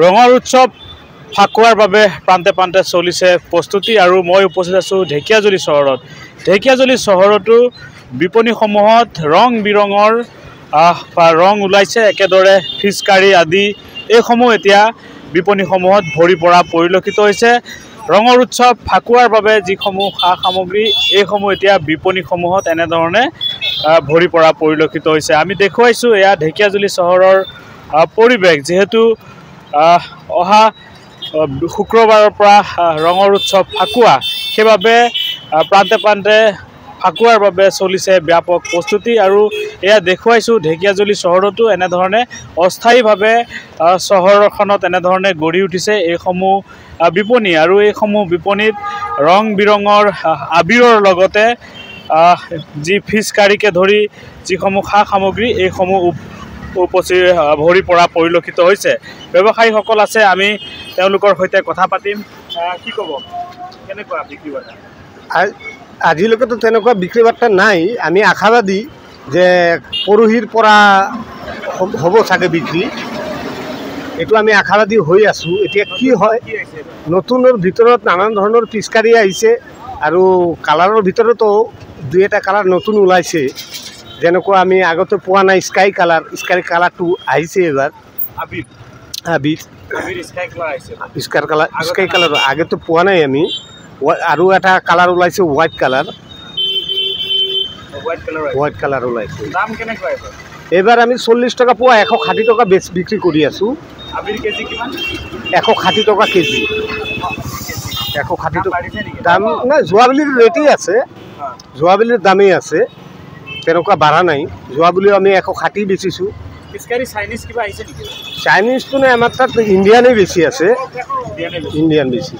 ৰঙৰ উৎসৱ ফাকুৱাৰ বাবে প্ৰান্তে প্ৰান্তে চলিছে প্ৰস্তুতি আৰু মই উপস্থিত আছোঁ ঢেকিয়াজুলি চহৰত। ঢেকিয়াজুলি চহৰতো বিপণীসমূহত ৰং বিৰঙৰ ৰং ওলাইছে। একেদৰে ফিচকাৰী আদি এইসমূহ এতিয়া বিপণীসমূহত ভৰি পৰা পৰিলক্ষিত হৈছে। ৰঙৰ উৎসৱ ফাকুৱাৰ বাবে যিসমূহ সা সামগ্ৰী এইসমূহ এতিয়া বিপণীসমূহত এনেধৰণে ভৰি পৰা পৰিলক্ষিত হৈছে। আমি দেখুৱাইছোঁ এয়া ঢেকিয়াজুলি চহৰৰ পৰিৱেশ। যিহেতু অহা শুক্ৰবাৰৰ পৰা ৰঙৰ উৎসৱ ফাকুৱা, সেইবাবে প্ৰান্তে প্ৰান্তে ফাকুৱাৰ বাবে চলিছে ব্যাপক প্ৰস্তুতি আৰু এয়া দেখুৱাইছোঁ ঢেকিয়াজুলি চহৰতো এনেধৰণে অস্থায়ীভাৱে চহৰখনত এনেধৰণে গঢ়ি উঠিছে এইসমূহ বিপণী আৰু এইসমূহ বিপণীত ৰং বিৰঙৰ আবিৰৰ লগতে যি ফিচকাৰীকে ধৰি যিসমূহ সা সামগ্ৰী এইসমূহ ভৰি পৰা পৰিলক্ষিত হৈছে। ব্যৱসায়ীসকল আছে, আমি তেওঁলোকৰ সৈতে কথা পাতিম। কি ক'ব, কেনেকুৱা বিক্ৰী বাৰ্তা? আজিলৈকেতো তেনেকুৱা বিক্ৰী বাৰ্তা নাই। আমি আশাবাদী যে পৰহিৰ পৰা হ'ব চাগে বিক্ৰী, এইটো আমি আশাবাদী হৈ আছোঁ। এতিয়া কি হয়, নতুনৰ ভিতৰত নানান ধৰণৰ পিচকাৰী আহিছে আৰু কালাৰৰ ভিতৰতো দুই এটা কালাৰ নতুন ওলাইছে, যেনেকুৱা আমি আগতে পোৱা নাই। স্কাই কালাৰটো আহিছে এইবাৰ। স্কাই কালাৰ আগেতো পোৱা নাই আমি। আৰু এটা কালাৰ ওলাইছে হোৱাইট কালাৰ ওলাইছে। এইবাৰ আমি 40 টকা পোৱা 160 টকা বিক্ৰী কৰি আছোঁ। 160 টকা কেজি। 160 টকা দাম নাই, যোৱাবেলিৰ ৰেটেই আছে, যোৱাবেলিৰ দামেই আছে, তেনেকুৱা বাঢ়া নাই। যোৱাবেলিও আমি 160 বেচিছোঁ। চাইনিজটো নাই, আমাৰ তাত ইণ্ডিয়ানেই বেছি আছে, ইণ্ডিয়ান বেছি।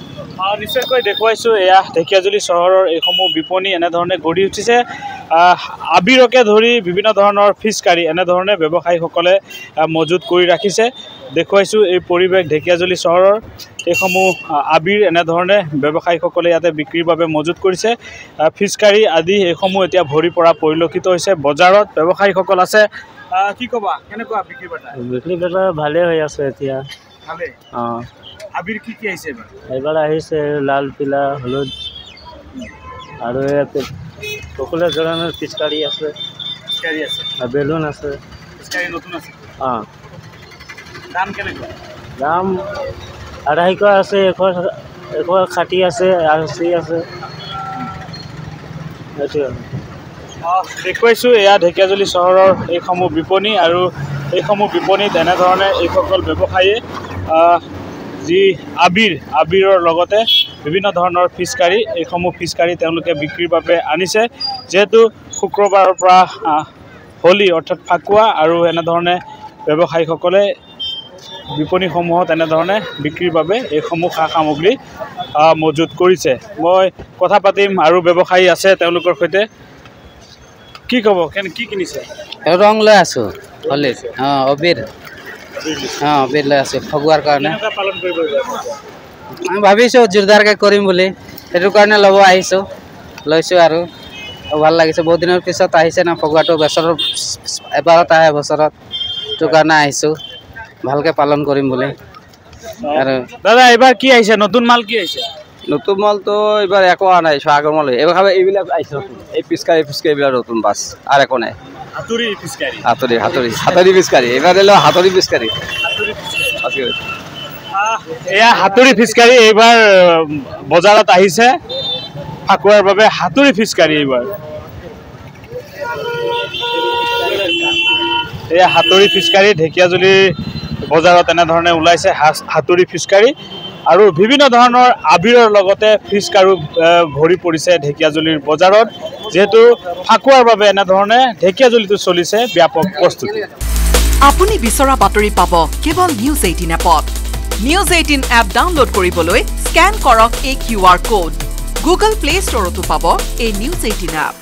নিশ্চয়কৈ দেখুৱাইছোঁ এয়া ঢেকিয়াজুলি চহৰৰ এইসমূহ বিপণী এনেধৰণে গঢ়ি উঠিছে। আবিৰকে ধৰি বিভিন্ন ধৰণৰ ফিচকাৰী এনেধৰণে ব্যৱসায়ীসকলে মজুত কৰি ৰাখিছে। দেখুৱাইছোঁ এই পৰিৱেশ ঢেকিয়াজুলি চহৰৰ। এইসমূহ আবিৰ এনেধৰণে ব্যৱসায়ীসকলে ইয়াতে বিক্ৰীৰ বাবে মজুত কৰিছে। ফিচকাৰী আদি এইসমূহ এতিয়া ভৰি পৰা পৰিলক্ষিত হৈছে বজাৰত। ব্যৱসায়ীসকল আছে, কি ক'বা, কেনেকুৱা বিক্ৰী বাৰ্তা? বিক্ৰী বাৰ্তা ভালেই হৈ আছে এতিয়া। অঁ, আবিৰ কি আহিছে এইবাৰ? এইবাৰ আহিছে লাল, পিলা, হলুদ আৰু সকলো ধৰণৰ পিচকাৰী আছে, বেলুন আছে, অঁ। দাম কেনেকুৱা? দাম 250 আছে, 160 আছে, 80 আছে। দেখুৱাইছোঁ এয়া ঢেকিয়াজুলি চহৰৰ এইসমূহ বিপণী আৰু এইসমূহ বিপণীত এনেধৰণে এইসকল ব্যৱসায়ীয়ে যি আবিৰৰ লগতে বিভিন্ন ধৰণৰ ফিচকাৰী এইসমূহ ফিচকাৰী তেওঁলোকে বিক্ৰীৰ বাবে আনিছে। যিহেতু শুক্ৰবাৰৰ পৰা হোলী অৰ্থাৎ ফাকুৱা আৰু এনেধৰণে ব্যৱসায়ীসকলে বিপণীসমূহত এনেধৰণে বিক্ৰীৰ বাবে এইসমূহ সা সামগ্ৰী মজুত কৰিছে। মই কথা পাতিম আৰু ব্যৱসায়ী আছে তেওঁলোকৰ সৈতে। কি ক'ব, কি কিনিছে? ৰং লৈ আছোঁ, হোলী। অঁ, অবিৰ লৈ আছোঁ ফগুৱাৰ কাৰণে। আমি ভাবিছোঁ জোৰদাৰকৈ কৰিম বুলি, সেইটো কাৰণে ল'ব আহিছোঁ, লৈছোঁ আৰু ভাল লাগিছে। বহুত দিনৰ পিছত আহিছে না ফগুৱাটো, বছৰত এবাৰত আহে বছৰত, সেইটো কাৰণে আহিছোঁ ভালকৈ পালন কৰিম বুলি। আৰু দাদা এইবাৰ কি আহিছে, নতুন মাল কি আহিছে? নতুন মালটো এইবাৰ একো অহা নাই, আগৰ মাল এইবিলাক আহিছে। এই ফিচকাৰী এইবিলাক নতুন বাছ, আৰু একো নাই। হাতুৰী ফিচকাৰী এইবাৰ হাতুৰী ফিচকাৰী। এয়া হাতুৰী ফিচকাৰী এইবাৰ বজাৰত আহিছে ফাকুৱাৰ বাবে। হাতুৰী ফিচকাৰী এইবাৰ, এয়া হাতুৰী ফিচকাৰী ঢেকিয়াজুলি বজাৰত এনেধৰণে ওলাইছে হাতুৰী ফিচকাৰী। আৰু বিভিন্ন ধৰণৰ আবিৰৰ লগতে ফিচকাৰো ভৰি পৰিছে ঢেকিয়াজুলিৰ বজাৰত। যিহেতু ফাকুৱাৰ বাবে এনেধৰণে ঢেকিয়াজুলিতো চলিছে ব্যাপক প্ৰস্তুতি। আপুনি বিচৰা বাতৰি পাব কেৱল নিউজ 18 এপত। নিউজ 18 এপ ডাউনলোড কৰিবলৈ স্কেন কৰক এই QR কোড। গুগল প্লে ষ্টৰতো পাব এই নিউজ 18 এপ।